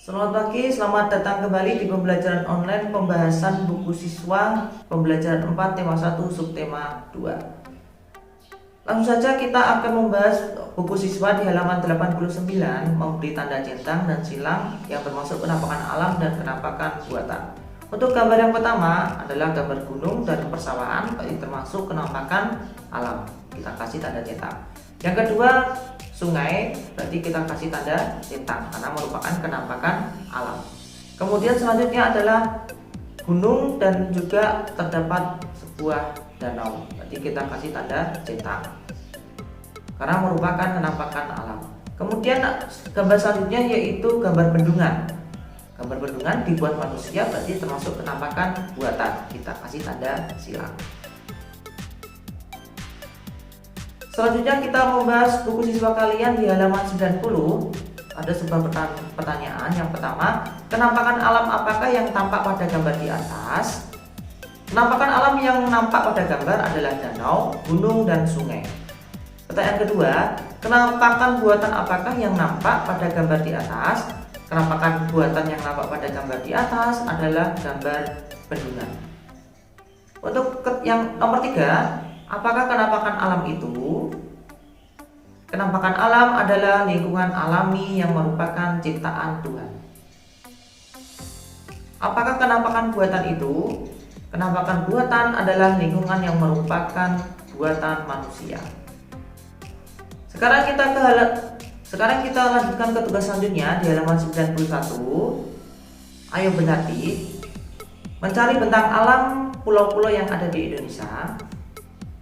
Selamat pagi, selamat datang kembali di pembelajaran online pembahasan buku siswa pembelajaran 4 tema 1 subtema 2. Langsung saja kita akan membahas buku siswa di halaman 89 memberi tanda centang dan silang yang termasuk penampakan alam dan penampakan buatan. Untuk gambar yang pertama adalah gambar gunung dan persawahan, termasuk penampakan alam. Kita kasih tanda centang. Yang kedua sungai, berarti kita kasih tanda centang karena merupakan penampakan alam. Kemudian selanjutnya adalah gunung dan juga terdapat sebuah danau, berarti kita kasih tanda centang karena merupakan penampakan alam. Kemudian gambar selanjutnya yaitu gambar bendungan. Gambar bendungan dibuat manusia, berarti termasuk penampakan buatan, kita kasih tanda silang. Selanjutnya kita membahas buku siswa kalian di halaman 90. Ada sebuah pertanyaan. Yang pertama, penampakan alam apakah yang tampak pada gambar di atas? Penampakan alam yang nampak pada gambar adalah danau, gunung, dan sungai. Pertanyaan kedua, penampakan buatan apakah yang nampak pada gambar di atas? Penampakan buatan yang nampak pada gambar di atas adalah gambar bendungan. Untuk yang nomor 3, apakah penampakan alam itu? Penampakan alam adalah lingkungan alami yang merupakan ciptaan Tuhan. Apakah penampakan buatan itu? Penampakan buatan adalah lingkungan yang merupakan buatan manusia. Sekarang kita lanjutkan ke tugas selanjutnya di halaman 91. Ayo berlatih mencari bentang alam pulau-pulau yang ada di Indonesia.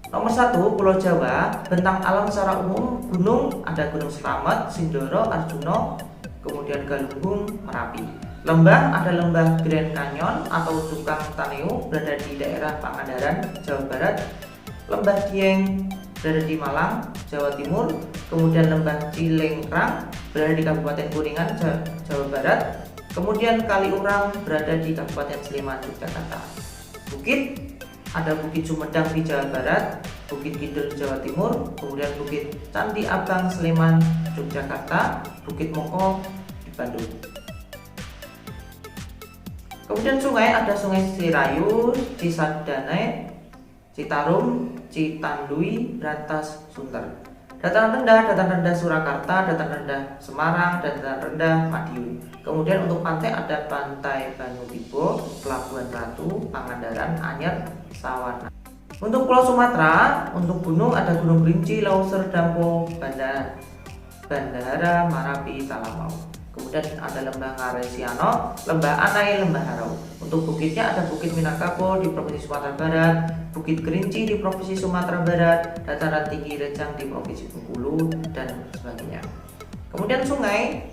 Nomor 1, Pulau Jawa, bentang alam secara umum gunung, ada Gunung Slamet, Sindoro, Arjuna, kemudian Galunggung, Merapi. Lembah, ada lembah Grand Canyon atau Cukang Taneu, berada di daerah Pangandaran, Jawa Barat. Lembah Dieng berada di Malang, Jawa Timur. Kemudian lembah Cilengkrang berada di Kabupaten Kuningan, Jawa Barat. Kemudian Kaliurang berada di Kabupaten Sleman, Yogyakarta. Bukit, ada Bukit Sumedang di Jawa Barat, Bukit Kidul di Jawa Timur, kemudian Bukit Candi Abang Sleman, Yogyakarta, Bukit Moko di Bandung. Kemudian sungai, ada Sungai Sirayu, Cisadane, Citarum, Citandui, Brantas, Sunter. Dataran rendah Surakarta, dataran rendah Semarang, dan dataran rendah Madiun. Kemudian untuk pantai ada Pantai Banutibo, Pelabuhan Ratu, Pangandaran, Anyer, Sawana. Untuk Pulau Sumatera, untuk gunung ada Gunung Kerinci, Lauser, Dampo, Bandara, Marapi, Talamau. Kemudian ada Lembah Ngaresiano, Lembah Anai, Lembah Harau. Untuk bukitnya ada Bukit Minangkabau di Provinsi Sumatera Barat, Bukit Kerinci di Provinsi Sumatera Barat, Dataran Tinggi Rejang di Provinsi Bengkulu, dan sebagainya. Kemudian sungai,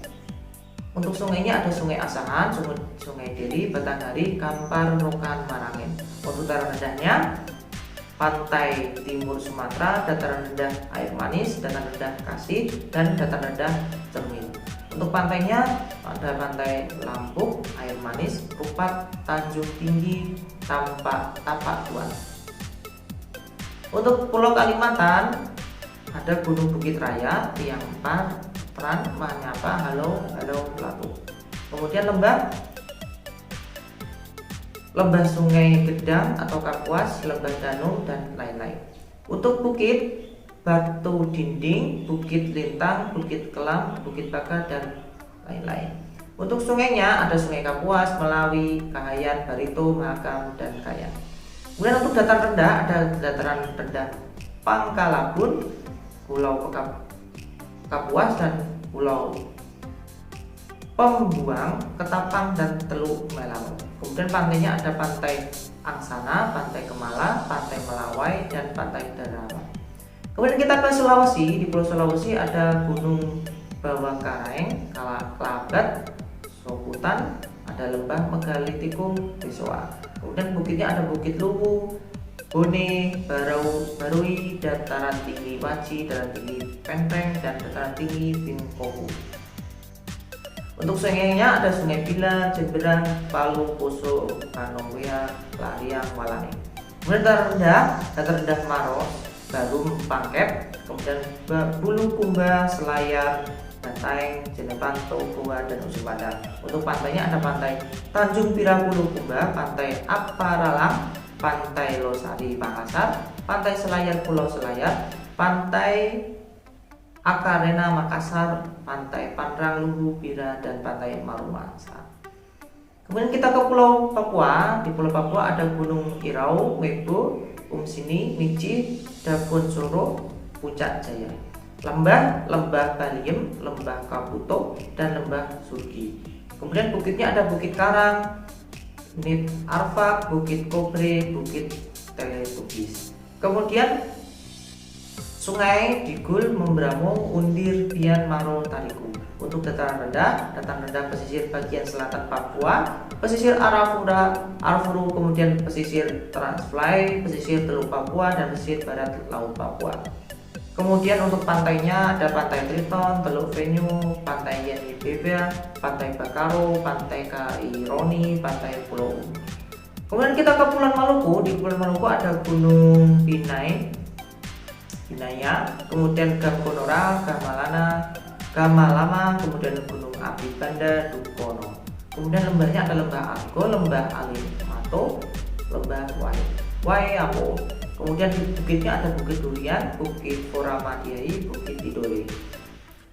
untuk sungainya ada Sungai Asahan, Sungai Deli, Batanghari, Kampar, Rokan, Marangin. Untuk dataran rendahnya Pantai Timur Sumatera, dataran rendah Air Manis, dataran rendah Kasih, dan dataran rendah Cermin. Untuk pantainya ada Pantai Lampuk, Air Manis, Rupat, Tanjung Tinggi, Tapak Tuan. Untuk Pulau Kalimantan ada Gunung Bukit Raya, Tiang Empat, Pran, Manyapa, Halo, Platu. Kemudian lembah Sungai Gedang atau Kapuas, Lembah Danau, dan lain-lain. Untuk bukit, Batu Dinding, Bukit Lintang, Bukit Kelam, Bukit Baka, dan lain-lain. Untuk sungainya ada Sungai Kapuas, Melawi, Kahayan, Barito, Mahakam, dan Kayan. Kemudian untuk dataran rendah ada dataran rendah Pangkalabun, Pulau Kapuas, dan Pulau Pembuang, Ketapang, dan Teluk Melau. Kemudian pantainya ada Pantai Angsana, Pantai Kemala, Pantai Melawai, dan Pantai Darawa. Kemudian kita ke Sulawesi. Di Pulau Sulawesi ada Gunung Bawangkareng, Kalabat, Soputan, ada Lembah Megalitikung, Besoa. Kemudian bukitnya ada Bukit Luwu, Bone, Barui, dataran tinggi Waci, dataran tinggi Penteng, dan dataran tinggi Bingkohu. Untuk sungainya ada Sungai Bila, Jemberang, Palu, Poso, Kanowea, Lariang, Walane. Kemudian dataran rendah Maros, Barum, Pangkep, kemudian Bulu Kumba, Selayar, Bantaeng, Jeneponto, Goa, dan Ujung Pandang. Untuk pantainya ada pantai Tanjung Pirakulukumba, pantai Apparalang, pantai Losari Makassar, pantai Selayar Pulau Selayar, pantai Akarena Makassar, pantai Panrang Luhu Bira, dan pantai Marumasa. Kemudian kita ke Pulau Papua. Di Pulau Papua ada Gunung Irau, Mebo, Umsini, Mici, Dabon Soro, Puncak Jaya, Lembah Baliem, Lembah Kaputo, dan Lembah Surgi. Kemudian bukitnya ada Bukit Karang, Nit Arfak, Bukit Kobre, Bukit Teletubbies. Kemudian Sungai Digul, Membramo, Undir, Bian, Maro, Tariku. Untuk dataran rendah pesisir bagian selatan Papua, pesisir Arafuru, kemudian pesisir Transfly, pesisir Teluk Papua, dan pesisir barat Laut Papua. Kemudian untuk pantainya ada Pantai Triton, Teluk Venue, Pantai Yeni Bebea, Pantai Bakaro, Pantai Kaironi, Pantai Pulau. Kemudian kita ke Kepulauan Maluku. Di Kepulauan Maluku ada Gunung Binaya, kemudian Gamkonora, Gamalama, kemudian Gunung Api Banda, Dukono. Kemudian lembahnya ada Lembah Argo, Lembah Alimato, Lembah Waiapo. Kemudian di bukitnya ada Bukit Durian, Bukit Foramadiai, Bukit Tidore.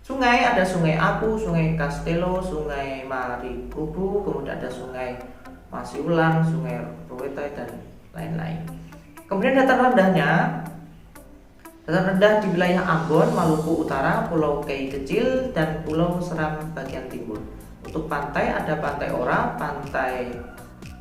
Sungai ada Sungai Aku, Sungai Castello, Sungai Marikubu, kemudian ada Sungai Masiulang, Sungai Rowetai, dan lain-lain. Kemudian dataran rendah di wilayah Ambon, Maluku Utara, Pulau Kei Kecil, dan Pulau Seram bagian timur. Untuk pantai ada Pantai Ora, Pantai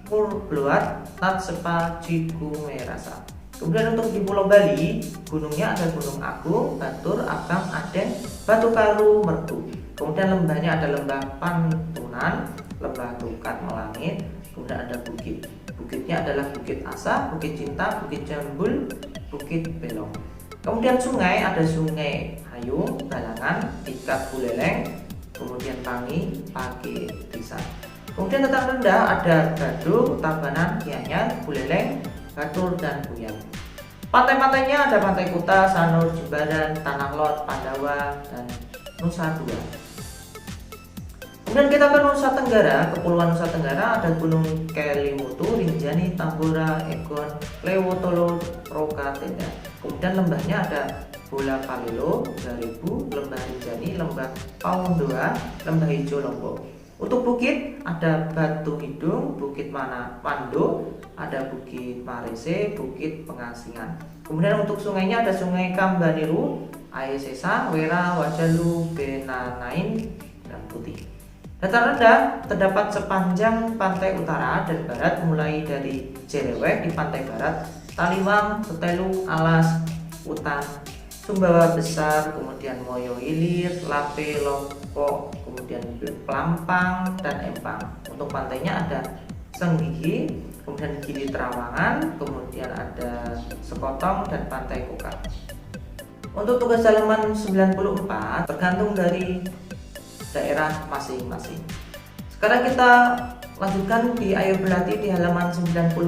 Purbluat, Natsepa, Cikumerasa. Kemudian untuk di Pulau Bali, gunungnya ada Gunung Agung, Batur, Abang, Aden, Batu Karu, Mertu. Kemudian lembahnya ada Lembah Pantunan, Lembah Tukat Melangit. Kemudian ada bukitnya adalah Bukit Asa, Bukit Cinta, Bukit Jambul, Bukit Belong. Kemudian sungai ada Sungai Hayung, Balangan, Ikat Buleleng, kemudian Tangi, Pake, Risan. Kemudian dataran rendah ada Gadung, Tabanan, Gianyar, Buleleng, Gatur, dan Buyan. Pantai-pantainya ada Pantai Kuta, Sanur, Jimbaran, Tanah Lot, Pandawa, dan Nusa Dua. Kemudian kita ke Nusa Tenggara. Kepulauan Nusa Tenggara ada Gunung Kelimutu, Rinjani, Tambora, Egon, Lewotolo, Roka, Tenda. Kemudian lembahnya ada Bola Palelo, Garibu, Lembah Rinjani, Lembah Paundoa, Lembah Hijau Lombok. Untuk bukit ada Batu Hidung, Bukit Pando, ada Bukit Marese, Bukit Pengasingan. Kemudian untuk sungainya ada Sungai Kambaniru, Aesesa, Wera, Wajalu, Benanain, dan Putih. Dataran rendah terdapat sepanjang pantai utara dan barat, mulai dari Jerewek di pantai barat, Taliwang, Tetelu, Alas, Utan, Sumbawa Besar, kemudian Moyo Ilir, Lape, Lompok, kemudian Pelampang, dan Empang. Untuk pantainya ada Senggigi, kemudian Gili Trawangan, kemudian ada Sekotong, dan Pantai Kokak. Untuk tugas halaman 94 tergantung dari daerah masing-masing. Sekarang kita lanjutkan di Ayo Berlatih di halaman 95.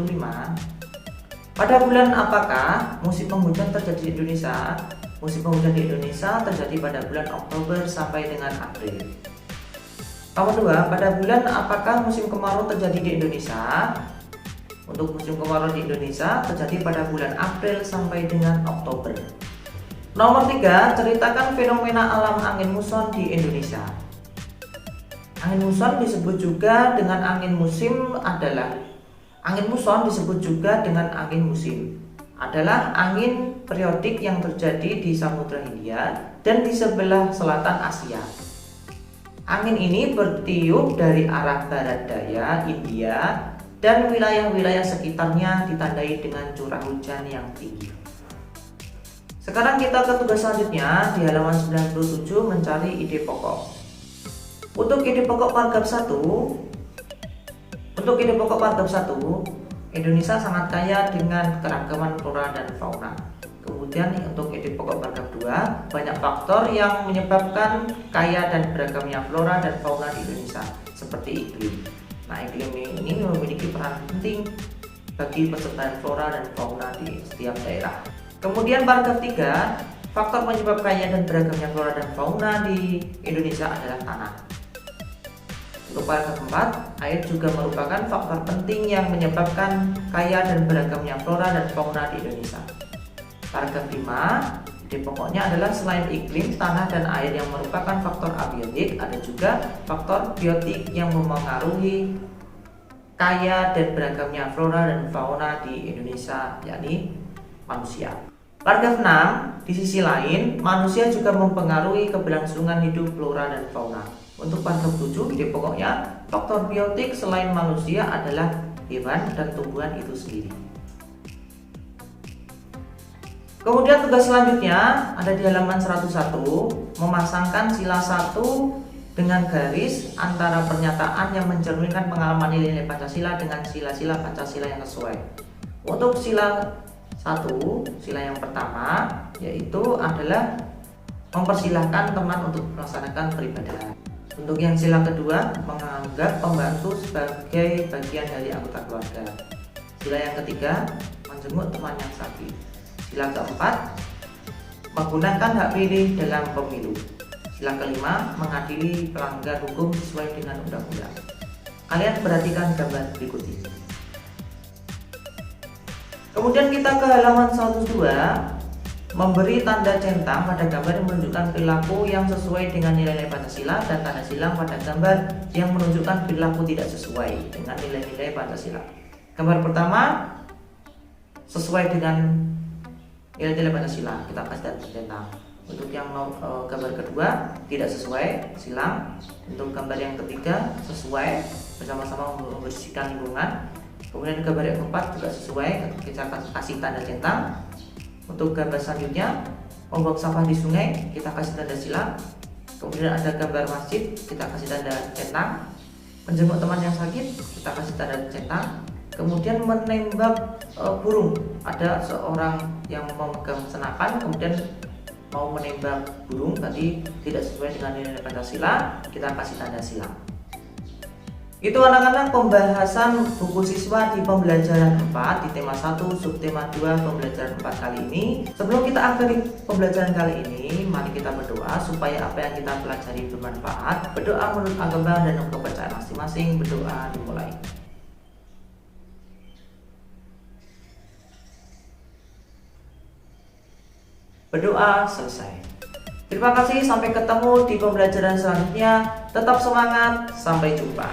Pada bulan apakah musim penghujan terjadi di Indonesia? Musim penghujan di Indonesia terjadi pada bulan Oktober sampai dengan April. Nomor 2, pada bulan apakah musim kemarau terjadi di Indonesia? Untuk musim kemarau di Indonesia terjadi pada bulan April sampai dengan Oktober. Nomor 3, ceritakan fenomena alam angin muson di Indonesia. Angin muson disebut juga dengan angin musim angin muson disebut juga dengan angin musim adalah angin periodik yang terjadi di Samudra Hindia dan di sebelah selatan Asia. Angin ini bertiup dari arah barat daya India dan wilayah-wilayah sekitarnya ditandai dengan curah hujan yang tinggi. Sekarang kita ke tugas selanjutnya di halaman 97, mencari ide pokok. Untuk ide pokok paragraf 1, Indonesia sangat kaya dengan keragaman flora dan fauna. Kemudian untuk ide pokok paragraf 2, banyak faktor yang menyebabkan kaya dan beragamnya flora dan fauna di Indonesia, seperti iklim. Nah, iklim ini memiliki peran penting bagi persebaran flora dan fauna di setiap daerah. Kemudian paragraf 3, Faktor penyebab kaya dan beragamnya flora dan fauna di Indonesia adalah tanah. Untuk paragraf keempat, air juga merupakan faktor penting yang menyebabkan kaya dan beragamnya flora dan fauna di Indonesia. Paragraf 5, ide pokoknya adalah selain iklim, tanah, dan air yang merupakan faktor abiotik, ada juga faktor biotik yang memengaruhi kaya dan beragamnya flora dan fauna di Indonesia, yakni manusia. Paragraf 6, di sisi lain, manusia juga mempengaruhi keberlangsungan hidup flora dan fauna. Untuk paragraf 7, ide pokoknya, faktor biotik selain manusia adalah hewan dan tumbuhan itu sendiri. Kemudian tugas selanjutnya ada di halaman 101, memasangkan sila 1 dengan garis antara pernyataan yang mencerminkan pengalaman nilai-nilai Pancasila dengan sila-sila Pancasila yang sesuai. Untuk sila 1, sila yang pertama yaitu adalah mempersilahkan teman untuk melaksanakan peribadahan. Untuk yang sila kedua, menganggap pembantu sebagai bagian dari anggota keluarga. Sila yang ketiga, menjenguk teman yang sakit. Sila keempat, menggunakan hak pilih dalam pemilu. Sila kelima, mengadili pelanggar hukum sesuai dengan undang-undang. Kalian perhatikan gambar berikut ini. Kemudian kita ke halaman 102, memberi tanda centang pada gambar yang menunjukkan perilaku yang sesuai dengan nilai-nilai Pancasila dan tanda silang pada gambar yang menunjukkan perilaku tidak sesuai dengan nilai-nilai Pancasila. Gambar pertama sesuai dengan nilai-nilai Pancasila, kita kasih tanda centang. Untuk yang gambar kedua tidak sesuai, silang. Untuk gambar yang ketiga sesuai, bersama-sama membersihkan lingkungan. Kemudian gambar yang keempat juga sesuai, kita kasih tanda centang. Untuk gambar selanjutnya, membuang sampah di sungai, kita kasih tanda silang. Kemudian ada gambar masjid, kita kasih tanda centang. Menjenguk teman yang sakit, kita kasih tanda centang. Kemudian menembak burung, ada seorang yang memegang senapan, kemudian mau menembak burung, tadi tidak sesuai dengan nilai Pancasila, kita kasih tanda silang. Itu anak-anak pembahasan buku siswa di pembelajaran 4 di tema 1 subtema 2 pembelajaran 4 kali ini. Sebelum kita akhiri pembelajaran kali ini, mari kita berdoa supaya apa yang kita pelajari bermanfaat. Berdoa menurut agama dan kepercayaan masing-masing. Berdoa dimulai. Berdoa selesai. Terima kasih, sampai ketemu di pembelajaran selanjutnya. Tetap semangat, sampai jumpa.